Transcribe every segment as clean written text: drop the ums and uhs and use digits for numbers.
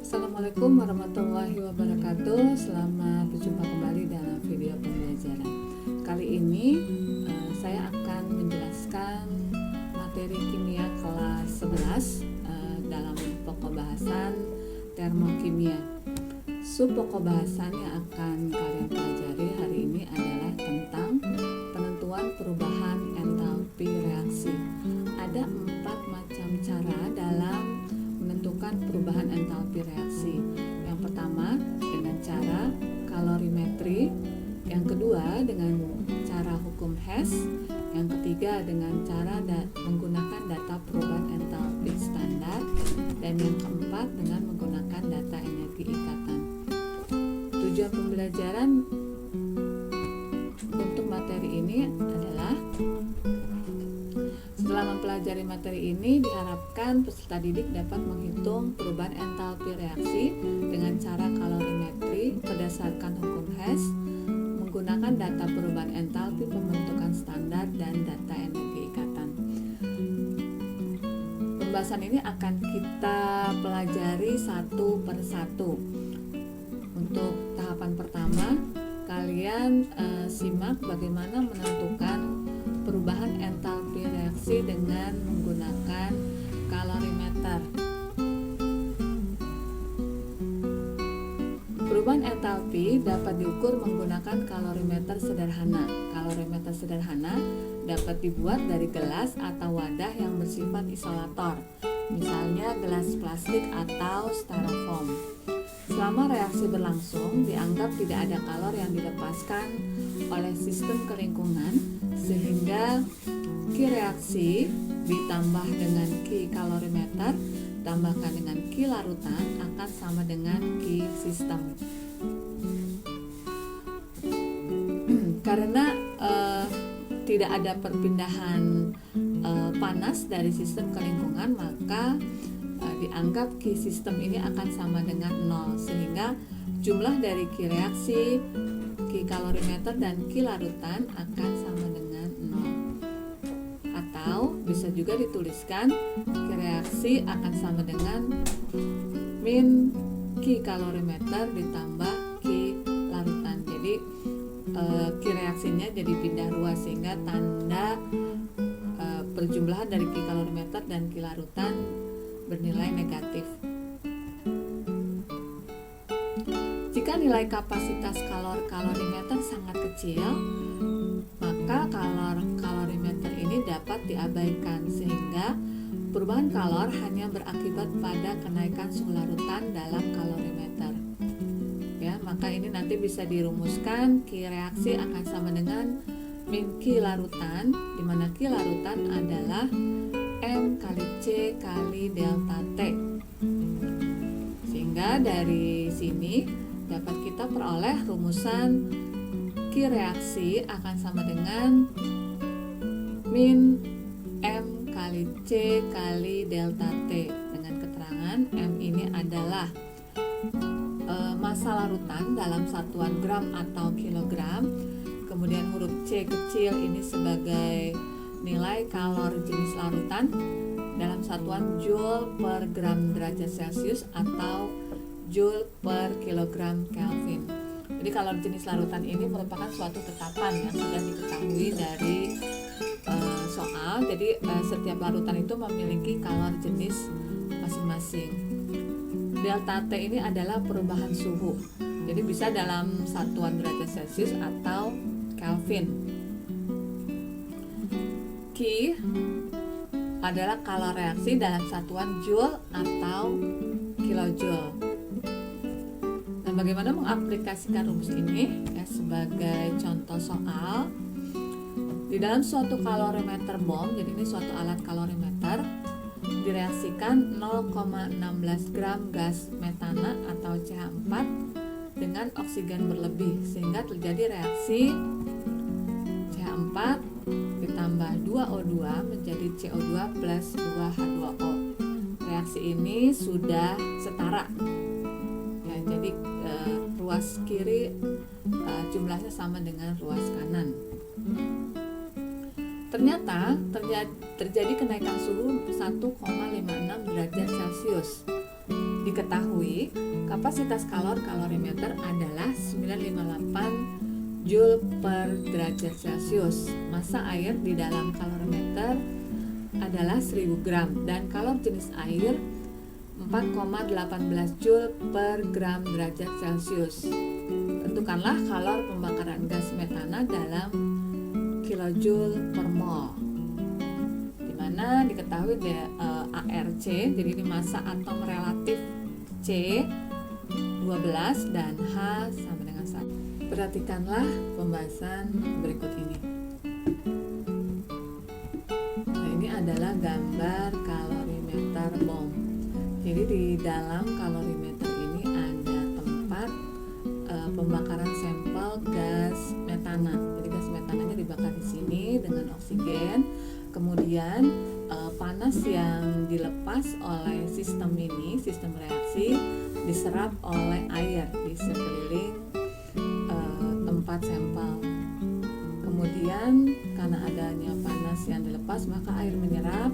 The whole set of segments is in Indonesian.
Assalamualaikum warahmatullahi wabarakatuh. Selamat berjumpa kembali dalam video pembelajaran. Kali ini saya akan menjelaskan materi kimia kelas 11 dalam pokok bahasan termokimia. Pokok bahasan yang akan kalian pelajari hari ini adalah tentang penentuan perubahan entalpi reaksi. Ada 4 macam cara dalam menentukan perubahan entalpi reaksi. Yang pertama dengan cara kalorimetri, yang kedua dengan cara hukum Hess, yang ketiga dengan cara menggunakan data perubahan entalpi standar, dan yang keempat dengan menggunakan data energi ikatan. Tujuan pembelajaran untuk materi ini adalah setelah mempelajari materi ini, diharapkan peserta didik dapat menghitung perubahan entalpi reaksi dengan cara kalorimetri berdasarkan hukum Hess, menggunakan data perubahan entalpi pembentukan standar dan data energi ikatan. Pembahasan ini akan kita pelajari satu per satu. Untuk tahapan pertama, kalian simak bagaimana menentukan perubahan entalpi reaksi dengan menggunakan kalorimeter. Perubahan entalpi dapat diukur menggunakan kalorimeter sederhana. Kalorimeter sederhana dapat dibuat dari gelas atau wadah yang bersifat isolator, misalnya gelas plastik atau styrofoam. Selama reaksi berlangsung, dianggap tidak ada kalor yang dilepaskan oleh sistem ke lingkungan, sehingga Q reaksi ditambah dengan Q kalorimeter tambahkan dengan Q larutan akan sama dengan Q sistem. Karena tidak ada perpindahan panas dari sistem ke lingkungan, maka dianggap Q sistem ini akan sama dengan 0, sehingga jumlah dari Q reaksi, Q kalorimeter, dan Q larutan akan sama dengan 0. Atau bisa juga dituliskan Q reaksi akan sama dengan min Q kalorimeter ditambah Q larutan. Jadi Q reaksinya jadi pindah ruas, sehingga tanda perjumlahan dari Q kalorimeter dan Q larutan bernilai negatif. Jika nilai kapasitas kalorimeter sangat kecil, maka kalorimeter ini dapat diabaikan, sehingga perubahan kalor hanya berakibat pada kenaikan suhu larutan dalam kalorimeter. Ya, maka ini nanti bisa dirumuskan Q reaksi akan sama dengan min Q larutan, di mana Q larutan adalah M kali C kali delta T. Sehingga dari sini dapat kita peroleh rumusan Q reaksi akan sama dengan min M kali C kali delta T, dengan keterangan M ini adalah massa larutan dalam satuan gram atau kilogram, kemudian huruf C kecil ini sebagai nilai kalor jenis larutan dalam satuan joule per gram derajat Celcius atau joule per kilogram Kelvin. Jadi kalor jenis larutan ini merupakan suatu tetapan yang sudah diketahui dari soal. Jadi setiap larutan itu memiliki kalor jenis masing-masing. Delta T ini adalah perubahan suhu. Jadi bisa dalam satuan derajat Celcius atau Kelvin. Q adalah kalor reaksi dalam satuan joule atau kilojoule. Nah, bagaimana mengaplikasikan rumus ini? Ya, sebagai contoh soal, di dalam suatu kalorimeter bom, jadi ini suatu alat kalorimeter, direaksikan 0,16 gram gas metana atau CH4 dengan oksigen berlebih, sehingga terjadi reaksi CH4 ditambah 2O2 menjadi CO2 plus 2H2O. Reaksi ini sudah setara. Ya, jadi ruas kiri jumlahnya sama dengan ruas kanan. Ternyata terjadi kenaikan suhu 1,56 derajat Celcius. Diketahui kapasitas kalorimeter adalah 958 Joule per derajat Celcius. Massa air di dalam kalorimeter adalah 1000 gram dan kalor jenis air 4,18 Joule per gram derajat Celcius. Tentukanlah kalor pembakaran gas metana dalam kilojoule per mol, di mana diketahui ARC, jadi ini massa atom relatif C 12 dan H sama dengan 1. Perhatikanlah pembahasan berikut ini. Nah, ini adalah gambar kalorimeter BOM. Jadi di dalam kalorimeter ini ada tempat pembakaran sampel gas metana. Jadi gas metananya dibakar di sini dengan oksigen. Kemudian panas yang dilepas oleh sistem ini, sistem reaksi, diserap oleh air di sekeliling tempat sampel. Kemudian karena adanya panas yang dilepas, maka air menyerap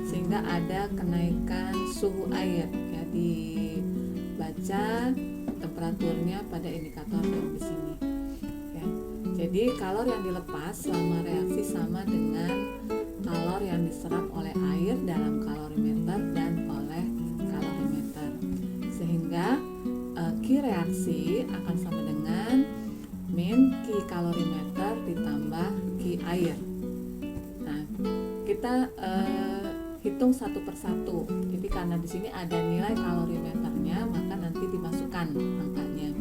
sehingga ada kenaikan suhu air. Ya, dibaca temperaturnya pada indikator di sini. Ya, jadi kalor yang dilepas selama reaksi sama dengan kalor yang diserap oleh air dalam kalorimeter dan oleh kalorimeter, sehingga Q reaksi akan sama dengan min Q kalorimeter ditambah Q air. Nah, kita hitung satu persatu. Jadi karena di sini ada nilai kalorimeternya, maka nanti dimasukkan angkanya.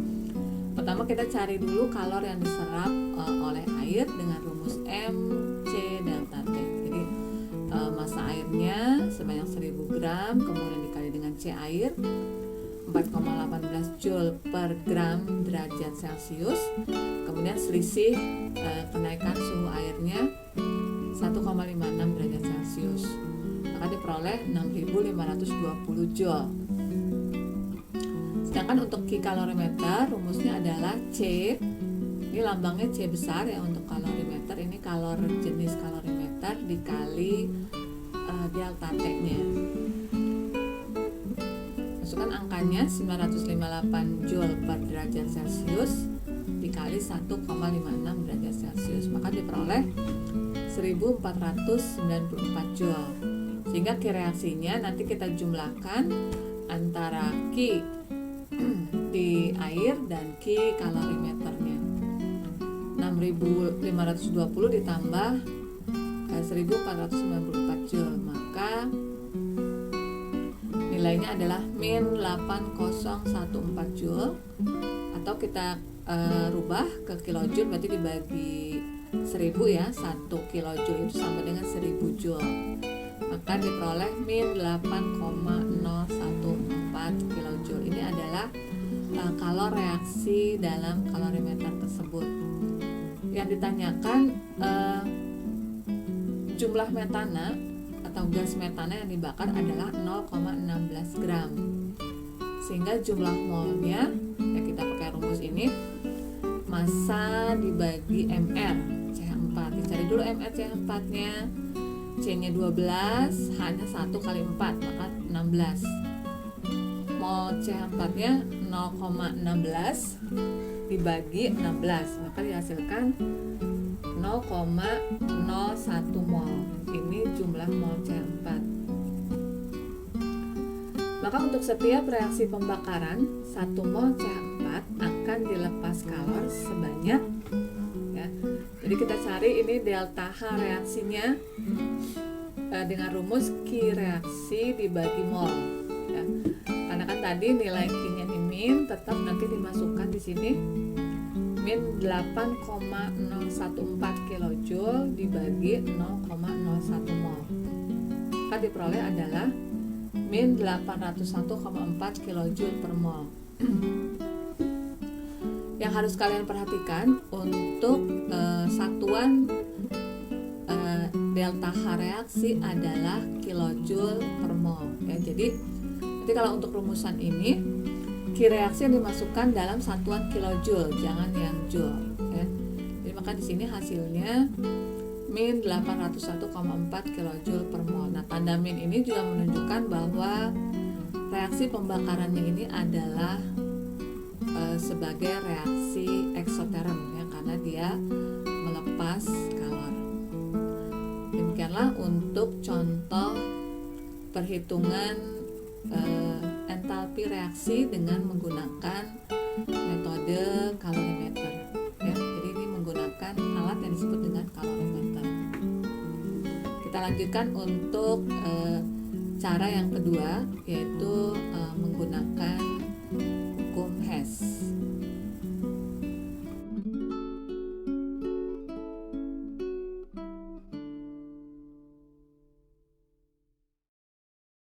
Pertama kita cari dulu kalor yang diserap oleh air dengan rumus M C delta T. Jadi massa airnya sebanyak 1000 gram, kemudian dikali dengan C air 4,18 Joule per gram derajat Celcius. Kemudian selisih kenaikan suhu airnya 1,56 derajat Celcius. Maka diperoleh 6520 Joule. Sedangkan untuk Q kalorimeter rumusnya adalah C. Ini lambangnya C besar ya untuk kalorimeter. Ini kalor jenis kalorimeter dikali delta T-nya. Masukkan angkanya 958 Joule per derajat Celcius dikali 1,56 derajat Celcius. Maka diperoleh 1494 Joule. Sehingga Q reaksinya nanti kita jumlahkan antara Q di air dan Q kalorimeternya. 6520 ditambah 1494 Joule, maka nilainya adalah min 8014 Joule, atau kita rubah ke kilojoule, berarti dibagi 1000 ya, 1 kilojoule itu sama dengan 1000 Joule. Maka diperoleh min 8,014 kilojoule. Ini adalah kalor reaksi dalam kalorimeter tersebut. Yang ditanyakan jumlah metana atau gas metana yang dibakar adalah 0,16 gram. Sehingga jumlah molnya, ya kita pakai rumus ini, massa dibagi MR CH4. Dicari dulu MR CH4 nya. C-nya 12, H-nya 1 kali 4, maka 16. Mol CH4-nya 0,16 dibagi 16, maka dihasilkan 0,01 mol. Ini jumlah mol CH4. Maka untuk setiap reaksi pembakaran 1 mol CH4 akan dilepas kalor sebanyak, ya. Jadi kita cari ini delta H reaksinya dengan rumus Q reaksi dibagi mol, ya. Karena kan tadi nilai Q-nya ini min, tetap nanti dimasukkan di sini min 8,014 kilojoule dibagi 0,01 mol. Maka diperoleh adalah min 801,4 kilojoule per mol. Yang harus kalian perhatikan untuk satuan delta H reaksi adalah kilojoule per mol, ya. Jadi nanti kalau untuk rumusan ini Q reaksi yang dimasukkan dalam satuan kilojoule, jangan yang joule, ya. Jadi maka di sini hasilnya min 801,4 kJ per mol. Nah, tanda min ini juga menunjukkan bahwa reaksi pembakarannya ini adalah sebagai reaksi eksoterm ya, karena dia melepas kalor. Demikianlah untuk contoh perhitungan entalpi reaksi dengan menggunakan metode kalorimeter ya. Jadi ini menggunakan alat yang disebut dengan kalorimeter. Kita lanjutkan untuk cara yang kedua, yaitu menggunakan